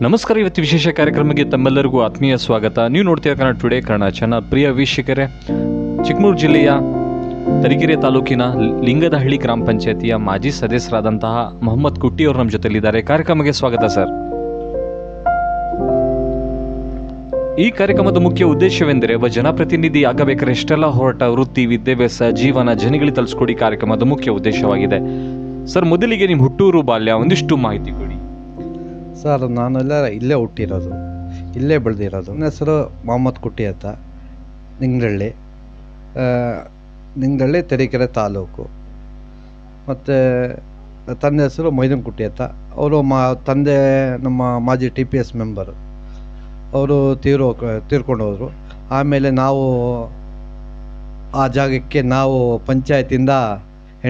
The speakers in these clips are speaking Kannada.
ನಮಸ್ಕಾರ. ಇವತ್ತು ವಿಶೇಷ ಕಾರ್ಯಕ್ರಮಕ್ಕೆ ತಮ್ಮೆಲ್ಲರಿಗೂ ಆತ್ಮೀಯ ಸ್ವಾಗತ. ನೀವು ನೋಡ್ತೀರಾ ಕನ್ನಡ ಟುಡೇ ಕನ್ನಡ ಚಾನಲ್. ಪ್ರಿಯ ವೀಕ್ಷಕರೇ, ಚಿಕ್ಕಮಗಳೂರು ಜಿಲ್ಲೆಯ ತರೀಕೆರೆ ತಾಲೂಕಿನ ಲಿಂಗದಹಳ್ಳಿ ಗ್ರಾಮ ಪಂಚಾಯತಿಯ ಮಾಜಿ ಸದಸ್ಯರಾದಂತಹ ಮೊಹಮ್ಮದ್ ಕುಟ್ಟಿ ಅವರು ನಮ್ಮ ಜೊತೆಲಿದ್ದಾರೆ. ಕಾರ್ಯಕ್ರಮಕ್ಕೆ ಸ್ವಾಗತ ಸರ್. ಈ ಕಾರ್ಯಕ್ರಮದ ಮುಖ್ಯ ಉದ್ದೇಶವೆಂದರೆ ಒಬ್ಬ ಜನಪ್ರತಿನಿಧಿ ಆಗಬೇಕಾದ್ರೆ ಎಷ್ಟೆಲ್ಲ ಹೋರಾಟ, ವೃತ್ತಿ, ವಿದ್ಯಾಭ್ಯಾಸ, ಜೀವನ ಜನಗಳಿಗೆ ತಲುಪಿಸ್ಕೊಡಿ ಕಾರ್ಯಕ್ರಮದ ಮುಖ್ಯ ಉದ್ದೇಶವಾಗಿದೆ. ಸರ್, ಮೊದಲಿಗೆ ನಿಮ್ಮ ಹುಟ್ಟೂರು, ಬಾಲ್ಯ ಒಂದಿಷ್ಟು ಮಾಹಿತಿ ಕೊಡಿ. ಸರ್, ನಾನೆಲ್ಲ ಇಲ್ಲೇ ಹುಟ್ಟಿರೋದು, ಇಲ್ಲೇ ಬೆಳೆದಿರೋದು. ನನ್ನ ಹೆಸರು ಮೊಹಮ್ಮದ್ ಕುಟ್ಟಿ ಅಂತ, ನಿಂಗದಳ್ಳಿ ತರೀಕೆರೆ ತಾಲೂಕು. ಮತ್ತು ತಂದೆ ಹೆಸರು ಮೊಯ್ದನ್ ಕುಟ್ಟಿ ಅಂತ. ಅವರು ತಂದೆ ನಮ್ಮ ಮಾಜಿ TPS ಮೆಂಬರು. ಅವರು ತೀರ್ಕೊಂಡು ಹೋದರು. ಆಮೇಲೆ ನಾವು ಆ ಜಾಗಕ್ಕೆ ನಾವು ಪಂಚಾಯತಿಂದ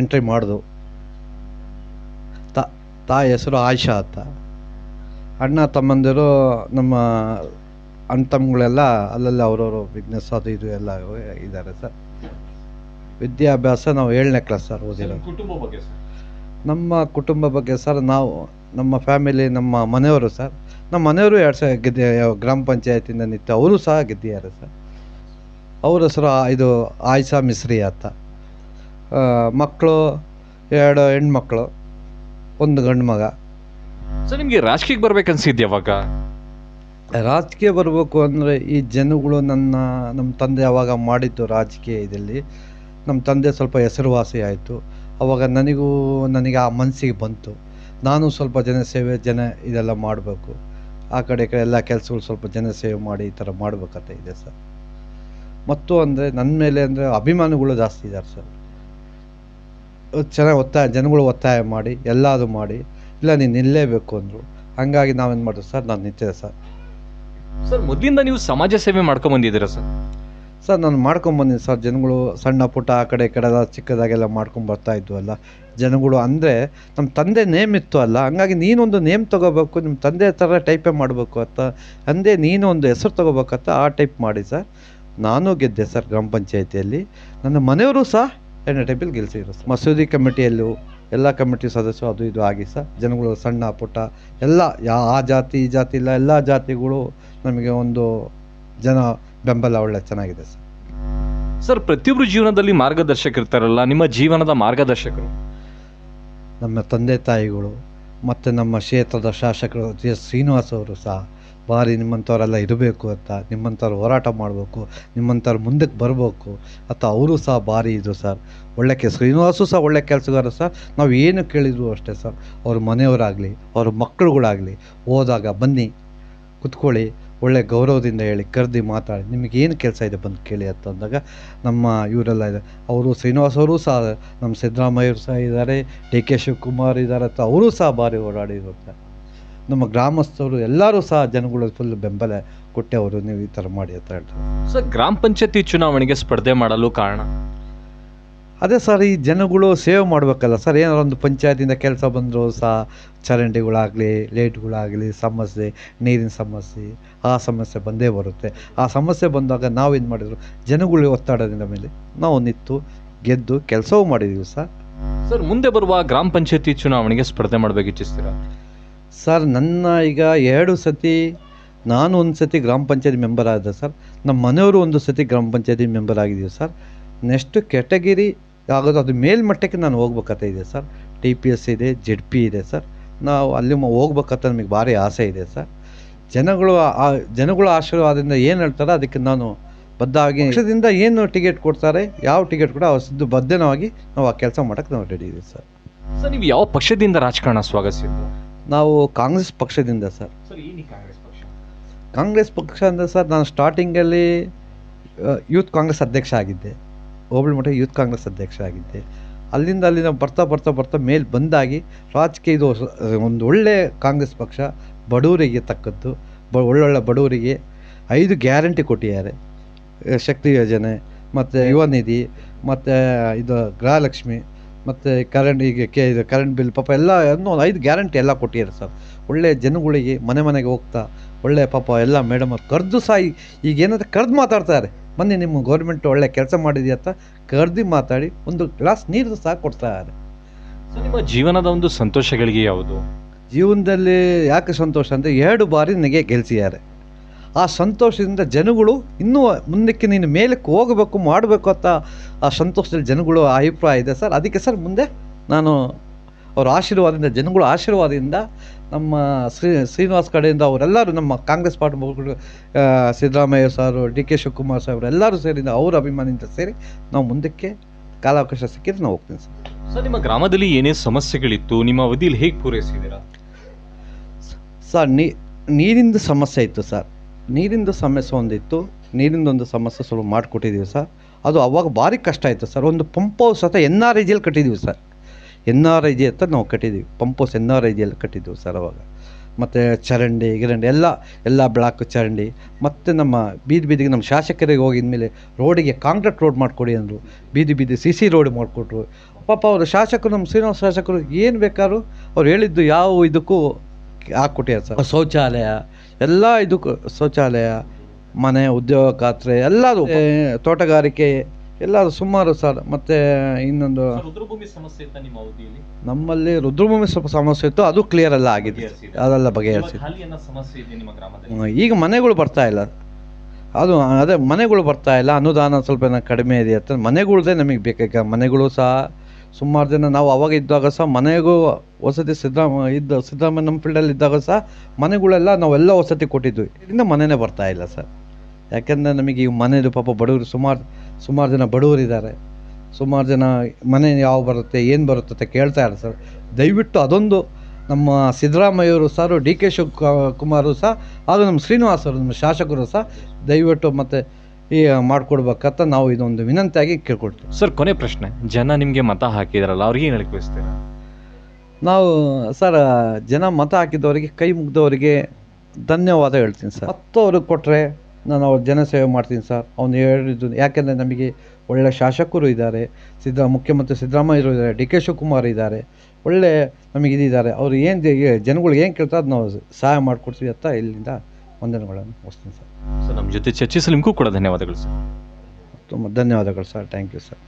ಎಂಟ್ರಿ ಮಾಡಿದ್ವು. ತಾಯಿ ಹೆಸರು ಆಯಿಷಾ ಅಂತ. ಅಣ್ಣ ತಮ್ಮಂದಿರು, ನಮ್ಮ ಅಣ್ಣ ತಮ್ಮಗಳೆಲ್ಲ ಅಲ್ಲೆಲ್ಲ ಅವರವರು ಬಿಸ್ನೆಸ್ ಅದು ಇದು ಎಲ್ಲ ಇದ್ದಾರೆ ಸರ್. ವಿದ್ಯಾಭ್ಯಾಸ ನಾವು 7ನೇ ಕ್ಲಾಸ್ ಸರ್ ಓದಿರೋದು. ನಮ್ಮ ಕುಟುಂಬ ಬಗ್ಗೆ ಸರ್, ನಾವು ನಮ್ಮ ಫ್ಯಾಮಿಲಿ, ನಮ್ಮ ಮನೆಯವರು ಸರ್, ನಮ್ಮ ಮನೆಯವರು 2 ಸಲ ಗೆದ್ದೆ ಗ್ರಾಮ ಪಂಚಾಯತಿಂದ ನಿಂತು ಅವರು ಸಹ ಗೆದ್ದಿದ್ದಾರೆ ಸರ್. ಅವ್ರ ಹೆಸರು ಇದು ಆಯಿಷಾ ಮಿಸ್ರಿ ಅಂತ. ಮಕ್ಕಳು 2 ಹೆಣ್ಮಕ್ಳು, 1 ಗಂಡು ಮಗ. ಸರ್, ನಿಮಗೆ ರಾಜಕೀಯಕ್ಕೆ ಬರ್ಬೇಕನ್ಸಿದ್ದೆ ಯಾವಾಗ? ರಾಜಕೀಯ ಬರಬೇಕು ಅಂದರೆ ಈ ಜನಗಳು ನಮ್ಮ ತಂದೆ ಅವಾಗ ಮಾಡಿದ್ದು ರಾಜಕೀಯ ಇದರಲ್ಲಿ. ನಮ್ಮ ತಂದೆ ಸ್ವಲ್ಪ ಹೆಸರುವಾಸಿ ಆಯಿತು. ಅವಾಗ ನನಗೆ ಆ ಮನಸ್ಸಿಗೆ ಬಂತು, ನಾನು ಸ್ವಲ್ಪ ಜನಸೇವೆ ಇದೆಲ್ಲ ಮಾಡಬೇಕು, ಆ ಕಡೆ ಈ ಕಡೆ ಎಲ್ಲ ಕೆಲಸಗಳು ಸ್ವಲ್ಪ ಜನಸೇವೆ ಮಾಡಿ ಈ ಥರ ಮಾಡಬೇಕಂತ ಇದೆ ಸರ್. ಮತ್ತು ಅಂದರೆ ನನ್ನ ಮೇಲೆ ಅಂದರೆ ಅಭಿಮಾನಿಗಳು ಜಾಸ್ತಿ ಇದ್ದಾರೆ ಸರ್. ಚೆನ್ನಾಗಿ ಜನಗಳು ಒತ್ತಾಯ ಮಾಡಿ ಎಲ್ಲದು ಮಾಡಿ, ಇಲ್ಲ ನೀನು ನಿಲ್ಲೇಬೇಕು ಅಂದರು. ಹಾಗಾಗಿ ನಾವೇನು ಮಾಡಿದ್ವಿ ಸರ್, ನಾನು ನಿಂತಿದ್ದೆ ಸರ್. ಸರ್, ಮೊದಲಿಂದ ನೀವು ಸಮಾಜ ಸೇವೆ ಮಾಡ್ಕೊಂಬಂದಿದ್ದೀರಾ ಸರ್? ಸರ್, ನಾನು ಮಾಡ್ಕೊಂಬಂದಿನಿ ಸರ್. ಜನಗಳು ಸಣ್ಣ ಪುಟ್ಟ ಆ ಕಡೆ ಈ ಕಡೆ ಚಿಕ್ಕದಾಗೆಲ್ಲ ಮಾಡ್ಕೊಂಬರ್ತಾ ಇದ್ವಲ್ಲ ಜನಗಳು. ಅಂದರೆ ನಮ್ಮ ತಂದೆ ನೇಮ್ ಇತ್ತು ಅಲ್ಲ, ಹಂಗಾಗಿ ನೀನೊಂದು ನೇಮ್ ತೊಗೋಬೇಕು, ನಿಮ್ಮ ತಂದೆ ಥರ ಟೈಪೇ ಮಾಡಬೇಕು ಅಂತ ಅಂದೇ ನೀನು ಒಂದು ಹೆಸರು ತೊಗೋಬೇಕಂತ ಆ ಟೈಪ್ ಮಾಡಿ ಸರ್. ನಾನು ಗೆದ್ದೆ ಸರ್ ಗ್ರಾಮ ಪಂಚಾಯತಿಯಲ್ಲಿ. ನನ್ನ ಮನೆಯವರು ಸಹ 2ನೇ ಟೈಪಲ್ಲಿ ಗೆಲ್ಸಿದ್ರು ಸರ್. ಮಸೂದಿ ಕಮಿಟಿಯಲ್ಲೂ ಎಲ್ಲ ಕಮಿಟಿ ಸದಸ್ಯರು ಅದು ಇದು ಆಗಿ ಸರ್. ಜನಗಳು ಸಣ್ಣ ಪುಟ್ಟ ಎಲ್ಲ ಆ ಜಾತಿ ಈ ಜಾತಿ ಇಲ್ಲ, ಎಲ್ಲ ಜಾತಿಗಳು ನಮಗೆ ಒಂದು ಜನ ಬೆಂಬಲ ಒಳ್ಳೆ ಚೆನ್ನಾಗಿದೆ ಸರ್. ಸರ್, ಪ್ರತಿಯೊಬ್ಬರು ಜೀವನದಲ್ಲಿ ಮಾರ್ಗದರ್ಶಕರಿರ್ತಾರಲ್ಲ, ನಿಮ್ಮ ಜೀವನದ ಮಾರ್ಗದರ್ಶಕರು? ನಮ್ಮ ತಂದೆ ತಾಯಿಗಳು ಮತ್ತು ನಮ್ಮ ಕ್ಷೇತ್ರದ ಶಾಸಕರು ಶ್ರೀನಿವಾಸ್ ಅವರು ಸಹ ಭಾರಿ ನಿಮ್ಮಂಥವರೆಲ್ಲ ಇರಬೇಕು ಅಂತ, ನಿಮ್ಮಂಥವ್ರು ಹೋರಾಟ ಮಾಡಬೇಕು, ನಿಮ್ಮಂಥವ್ರು ಮುಂದಕ್ಕೆ ಬರಬೇಕು ಅಂತ ಅವರು ಸಹ ಭಾರಿ ಇದು ಸರ್. ಶ್ರೀನಿವಾಸು ಸಹ ಒಳ್ಳೆ ಕೆಲಸಗಾರ ಸರ್. ನಾವು ಏನು ಕೇಳಿದ್ರು ಅಷ್ಟೇ ಸರ್, ಅವ್ರ ಮನೆಯವರಾಗಲಿ ಅವ್ರ ಮಕ್ಕಳುಗಳಾಗಲಿ ಹೋದಾಗ ಬನ್ನಿ ಕುತ್ಕೊಳ್ಳಿ, ಒಳ್ಳೆ ಗೌರವದಿಂದ ಹೇಳಿ ಕರೆದು ಮಾತಾಡಿ, ನಿಮಗೇನು ಕೆಲಸ ಇದೆ ಬಂದು ಕೇಳಿ ಅಂತ ಅಂದಾಗ ನಮ್ಮ ಇವರೆಲ್ಲ ಇದೆ. ಅವರು ಶ್ರೀನಿವಾಸ್ ಅವರು ಸಹ, ನಮ್ಮ ಸಿದ್ದರಾಮಯ್ಯರು ಸಹ ಇದ್ದಾರೆ, DK ಶಿವಕುಮಾರ್ ಇದ್ದಾರೆ ಅಂತ ಅವರು ಸಹ ಭಾರಿ ಓಡಾಡಿರುತ್ತೆ. ನಮ್ಮ ಗ್ರಾಮಸ್ಥರು ಎಲ್ಲರೂ ಸಹ ಜನಗಳು ಫುಲ್ ಬೆಂಬಲ ಕೊಟ್ಟೆ ಅವರು ನೀವು ಈ ಥರ ಮಾಡಿ ಅಂತ ಹೇಳ್ತಾರೆ ಸರ್. ಗ್ರಾಮ ಪಂಚಾಯತಿ ಚುನಾವಣೆಗೆ ಸ್ಪರ್ಧೆ ಮಾಡಲು ಕಾರಣ ಅದೇ ಸರ್, ಈ ಜನಗಳು ಸೇವೆ ಮಾಡಬೇಕಲ್ಲ ಸರ್. ಏನಾರು ಒಂದು ಪಂಚಾಯತಿಂದ ಕೆಲಸ ಬಂದರೂ ಸಹ ಚರಂಡಿಗಳಾಗಲಿ ಲೈಟ್ಗಳಾಗಲಿ ಸಮಸ್ಯೆ, ನೀರಿನ ಸಮಸ್ಯೆ, ಆ ಸಮಸ್ಯೆ ಬಂದೇ ಬರುತ್ತೆ. ಆ ಸಮಸ್ಯೆ ಬಂದಾಗ ನಾವೇನು ಮಾಡಿದ್ರು, ಜನಗಳು ಒತ್ತಡದಿಂದ ಮೇಲೆ ನಾವು ನಿಂತು ಗೆದ್ದು ಕೆಲಸವೂ ಮಾಡಿದ್ದೀವಿ ಸರ್. ಸರ್, ಮುಂದೆ ಬರುವ ಗ್ರಾಮ ಪಂಚಾಯತಿ ಚುನಾವಣೆಗೆ ಸ್ಪರ್ಧೆ ಮಾಡಬೇಕು ಇಚ್ಛಿಸ್ತೀರಾ? ಸರ್, ನನ್ನ ಈಗ 2 ಸತಿ ನಾನು ಒಂದು ಸತಿ ಗ್ರಾಮ ಪಂಚಾಯತಿ ಮೆಂಬರ್ ಆಗಿದೆ ಸರ್. ನಮ್ಮ ಮನೆಯವರು ಒಂದು ಸತಿ ಗ್ರಾಮ ಪಂಚಾಯತಿ ಮೆಂಬರ್ ಆಗಿದ್ದೀವಿ ಸರ್. ನೆಕ್ಸ್ಟ್ ಕೆಟಗಿರಿ ಆಗೋದು, ಅದು ಮೇಲ್ಮಟ್ಟಕ್ಕೆ ನಾನು ಹೋಗ್ಬೇಕಂತ ಇದೆ ಸರ್. TPS ಇದೆ, ZP ಇದೆ ಸರ್. ನಾವು ಅಲ್ಲಿ ಹೋಗ್ಬೇಕಂತ ನಮಗೆ ಭಾರಿ ಆಸೆ ಇದೆ ಸರ್. ಜನಗಳು ಆಶೀರ್ವಾದದಿಂದ ಏನು ಹೇಳ್ತಾರೆ ಅದಕ್ಕೆ ನಾನು ಬದ್ಧವಾಗಿ, ಪಕ್ಷದಿಂದ ಏನು ಟಿಕೆಟ್ ಕೊಡ್ತಾರೆ, ಯಾವ ಟಿಕೆಟ್ ಕೂಡ ಸಿದ್ದು ಬದ್ಧವಾಗಿ ನಾವು ಆ ಕೆಲಸ ಮಾಡೋಕ್ಕೆ ನಾವು ರೆಡಿ ಇದೆ ಸರ್. ಸರ್, ನೀವು ಯಾವ ಪಕ್ಷದಿಂದ ರಾಜಕಾರಣ ಸ್ವಾಗತಿಸಿದ್ರು? ನಾವು ಕಾಂಗ್ರೆಸ್ ಪಕ್ಷದಿಂದ ಸರ್. ಕಾಂಗ್ರೆಸ್ ಪಕ್ಷ ಅಂದರೆ ಸರ್, ನಾನು ಸ್ಟಾರ್ಟಿಂಗಲ್ಲಿ ಯೂತ್ ಕಾಂಗ್ರೆಸ್ ಅಧ್ಯಕ್ಷ ಆಗಿದ್ದೆ, ಹೋಬಳಿ ಮಟ್ಟ ಯೂತ್ ಕಾಂಗ್ರೆಸ್ ಅಧ್ಯಕ್ಷ ಆಗಿದ್ದೆ. ಅಲ್ಲಿಂದ ಬರ್ತಾ ಮೇಲೆ ಬಂದಾಗಿ ರಾಜಕೀಯ ಇದು ಒಂದು ಒಳ್ಳೆ ಕಾಂಗ್ರೆಸ್ ಪಕ್ಷ, ಬಡವರಿಗೆ ತಕ್ಕದ್ದು, ಒಳ್ಳೊಳ್ಳೆ ಬಡವರಿಗೆ 5 ಗ್ಯಾರಂಟಿ ಕೊಟ್ಟಿದ್ದಾರೆ. ಶಕ್ತಿ ಯೋಜನೆ ಮತ್ತು ಯುವ ನಿಧಿ ಮತ್ತು ಇದು ಗೃಹಲಕ್ಷ್ಮಿ ಮತ್ತು ಇದು ಕರೆಂಟ್ ಬಿಲ್ ಪಾಪ ಎಲ್ಲ 5 ಗ್ಯಾರಂಟಿ ಎಲ್ಲ ಕೊಟ್ಟಿದ್ದಾರೆ ಸರ್. ಒಳ್ಳೆ ಜನಗಳಿಗೆ ಮನೆಗೆ ಹೋಗ್ತಾ ಒಳ್ಳೆ ಪಾಪ ಎಲ್ಲ ಮೇಡಮ್ ಕರೆದು ಸಹ ಈಗೇನಾದ್ರೆ ಕರೆದು ಮಾತಾಡ್ತಾರೆ, ಬನ್ನಿ ನಿಮ್ಮ ಗೌರ್ಮೆಂಟ್ ಒಳ್ಳೆ ಕೆಲಸ ಮಾಡಿದೆಯಾ ಅಂತ ಕರೆದು ಮಾತಾಡಿ ಒಂದು ಗ್ಲಾಸ್ ನೀರು ಸಹ ಕೊಡ್ತಾರೆ. ನಿಮ್ಮ ಜೀವನದ ಒಂದು ಸಂತೋಷಗಳಿಗೆ ಯಾವುದು? ಜೀವನದಲ್ಲಿ ಯಾಕೆ ಸಂತೋಷ ಅಂದರೆ 2 ಬಾರಿ ನನಗೆ ಗೆಲ್ಸಿದ್ದಾರೆ. ಆ ಸಂತೋಷದಿಂದ ಜನಗಳು ಇನ್ನೂ ಮುಂದಕ್ಕೆ ನೀನು ಮೇಲಕ್ಕೆ ಹೋಗಬೇಕು ಮಾಡಬೇಕು ಅಂತ ಆ ಸಂತೋಷದಲ್ಲಿ ಜನಗಳು ಅಭಿಪ್ರಾಯ ಇದೆ ಸರ್. ಅದಕ್ಕೆ ಸರ್ ಮುಂದೆ ನಾನು ಅವರ ಆಶೀರ್ವಾದದಿಂದ, ಜನಗಳ ಆಶೀರ್ವಾದದಿಂದ, ನಮ್ಮ ಶ್ರೀನಿವಾಸ್ ಕಡೆಯಿಂದ ಅವರೆಲ್ಲರೂ, ನಮ್ಮ ಕಾಂಗ್ರೆಸ್ ಪಾರ್ಟಿ ಮುಖಂಡರು, ಸಿದ್ದರಾಮಯ್ಯ ಸಾರು, ಡಿ ಕೆ ಶಿವಕುಮಾರ್ ಸಾಹೇಬ್ರು ಎಲ್ಲರೂ ಸೇರಿದ ಅವರ ಅಭಿಮಾನಿಯಿಂದ ಸೇರಿ ನಾವು ಮುಂದಕ್ಕೆ ಕಾಲಾವಕಾಶ ಸಿಕ್ಕಿದ್ರೆ ನಾವು ಹೋಗ್ತೀನಿ ಸರ್. ಸರ್, ನಿಮ್ಮ ಗ್ರಾಮದಲ್ಲಿ ಏನೇ ಸಮಸ್ಯೆಗಳಿತ್ತು, ನಿಮ್ಮ ಅವಧಿಯಲ್ಲಿ ಹೇಗೆ ಪೂರೈಸಿದ್ದೀರಾ? ಸರ್, ನೀರಿಂದು ಸಮಸ್ಯೆ ಇತ್ತು ಸರ್. ನೀರಿಂದು ಸಮಸ್ಯೆ ಒಂದಿತ್ತು. ನೀರಿಂದೊಂದು ಸಮಸ್ಯೆ ಸ್ವಲ್ಪ ಮಾಡಿಕೊಟ್ಟಿದ್ದೀವಿ ಸರ್. ಅದು ಅವಾಗ ಭಾರಿ ಕಷ್ಟ ಆಯಿತು ಸರ್. ಒಂದು ಪಂಪ್ ಹೌಸ್ ಅಥವಾ NRIGಯಲ್ಲಿ ಕಟ್ಟಿದ್ದೀವಿ ಸರ್. NRIG ಅಂತ ನಾವು ಕಟ್ಟಿದ್ದೀವಿ. ಪಂಪ್ ಹೌಸ್ NRIGಯಲ್ಲಿ ಕಟ್ಟಿದ್ದೀವಿ ಸರ್ ಅವಾಗ. ಮತ್ತು ಚರಂಡಿ ಗಿರಂಡಿ ಎಲ್ಲ ಬ್ಲಾಕ್ ಚರಂಡಿ. ಮತ್ತು ನಮ್ಮ ಬೀದಿಗೆ ನಮ್ಮ ಶಾಸಕರಿಗೆ ಹೋಗಿದ ಮೇಲೆ ರೋಡಿಗೆ ಕಾಂಕ್ರೀಟ್ ರೋಡ್ ಮಾಡಿಕೊಡಿ ಅಂದರು. ಬೀದಿ CC ರೋಡ್ ಮಾಡಿಕೊಟ್ರು. ಪಾಪ ಅವರು ಶಾಸಕರು, ನಮ್ಮ ಶ್ರೀನಿವಾಸ ಶಾಸಕರು ಏನು ಬೇಕಾದ್ರು ಅವ್ರು ಹೇಳಿದ್ದು ಯಾವ ಇದಕ್ಕೂ ಹಾಕ್ಕೊಟ್ಟಿದ್ದಾರೆ ಸರ್. ಶೌಚಾಲಯ ಎಲ್ಲ ಇದಕ್ಕೂ, ಶೌಚಾಲಯ, ಮನೆ, ಉದ್ಯೋಗ ಖಾತ್ರಿ ಎಲ್ಲರೂ, ತೋಟಗಾರಿಕೆ ಎಲ್ಲರೂ ಸುಮಾರು ಸರ್. ಮತ್ತು ಇನ್ನೊಂದು ರುದ್ರಭೂಮಿ ಸಮಸ್ಯೆ ಇತ್ತ ನಿಮ್ಮ ಅವಧಿಯಲ್ಲಿ? ನಮ್ಮಲ್ಲಿ ರುದ್ರಭೂಮಿ ಸ್ವಲ್ಪ ಸಮಸ್ಯೆ ಇತ್ತು. ಅದು ಕ್ಲಿಯರ್ ಎಲ್ಲ ಆಗಿದೆ, ಅದೆಲ್ಲ ಬಗೆಹರಿಸಿದೆ. ಸಮಸ್ಯೆ ಇದೆ ನಿಮ್ಮ ಗ್ರಾಮದಲ್ಲಿ? ಈಗ ಮನೆಗಳು ಬರ್ತಾ ಇಲ್ಲ. ಅದೇ ಮನೆಗಳು ಬರ್ತಾ ಇಲ್ಲ. ಅನುದಾನ ಸ್ವಲ್ಪ ಕಡಿಮೆ ಇದೆ ಅಂತ ಮನೆಗಳ್ದೇ ನಮಗೆ ಬೇಕಾಗ. ಮನೆಗಳು ಸಹ ಸುಮಾರು ಜನ ನಾವು ಅವಾಗ ಇದ್ದಾಗ ಸಹ ಮನೆಗೂ ವಸತಿ ಸಿದ್ದರಾಮಯ್ಯ ನಮ್ಮ ಫೀಲ್ಡಲ್ಲಿ ಇದ್ದಾಗ ಸಹ ಮನೆಗಳೆಲ್ಲ ನಾವೆಲ್ಲ ವಸತಿ ಕೊಟ್ಟಿದ್ವಿ. ಇದರಿಂದ ಮನೆಯೇ ಬರ್ತಾ ಇಲ್ಲ ಸರ್. ಯಾಕೆಂದರೆ ನಮಗೆ ಈ ಮನೆಯದು ಪಾಪ ಬಡವರು ಸುಮಾರು ಜನ ಬಡವರಿದ್ದಾರೆ. ಸುಮಾರು ಜನ ಮನೆ ಯಾವ ಬರುತ್ತೆ ಏನು ಬರುತ್ತೆ ಅಂತ ಕೇಳ್ತಾ ಇದ್ದಾರೆ ಸರ್. ದಯವಿಟ್ಟು ಅದೊಂದು ನಮ್ಮ ಸಿದ್ದರಾಮಯ್ಯವರು ಸರ್, ಡಿ ಕೆ ಶಿವಕುಮಾರು ಸಹ, ಹಾಗೂ ನಮ್ಮ ಶ್ರೀನಿವಾಸ್ ಅವರು, ನಮ್ಮ ಶಾಸಕರು ಸಹ ದಯವಿಟ್ಟು ಮತ್ತು ಈ ಮಾಡಿಕೊಡ್ಬೇಕಂತ ನಾವು ಇದೊಂದು ವಿನಂತಿಯಾಗಿ ಕೇಳ್ಕೊಳ್ತೀವಿ ಸರ್. ಕೊನೆ ಪ್ರಶ್ನೆ, ಜನ ನಿಮಗೆ ಮತ ಹಾಕಿದಾರಲ್ಲ, ಅವ್ರಿಗೆ ಏನು ಹೇಳಕ್ಕೆ ಬಯಸ್ತೀರಾ? ನಾವು ಸರ್, ಜನ ಮತ ಹಾಕಿದವರಿಗೆ, ಕೈ ಮುಗ್ದವರಿಗೆ ಧನ್ಯವಾದ ಹೇಳ್ತೀನಿ ಸರ್. ಮತ್ತು ಅವ್ರಿಗೆ ಕೊಟ್ಟರೆ ನಾನು ಅವ್ರ ಜನಸೇವೆ ಮಾಡ್ತೀನಿ ಸರ್. ಅವ್ನು ಹೇಳಿದ್ದು ಯಾಕೆಂದರೆ ನಮಗೆ ಒಳ್ಳೆಯ ಶಾಸಕರು ಇದ್ದಾರೆ. ಮುಖ್ಯಮಂತ್ರಿ ಸಿದ್ದರಾಮಯ್ಯರು ಇದ್ದಾರೆ, ಡಿ ಕೆ ಶಿವಕುಮಾರ್ ಇದ್ದಾರೆ, ಒಳ್ಳೆ ನಮಗೆ ಇದಿದ್ದಾರೆ. ಅವರು ಏನು ಜನಗಳಿಗೆ ಏನು ಕೇಳ್ತಾರೆ ಅದು ನಾವು ಸಹಾಯ ಮಾಡಿಕೊಡ್ತೀವಿ ಅಂತ ಇಲ್ಲಿಂದ ವಂದನೆಗಳನ್ನು ಮುಗಿಸ್ತೀನಿ ಸರ್. ನಮ್ಮ ಜೊತೆ ಚರ್ಚಿಸಲು ನಿಮಗೂ ಕೂಡ ಧನ್ಯವಾದಗಳು ಸರ್. ತುಂಬ ಧನ್ಯವಾದಗಳು ಸರ್. Thank you sir.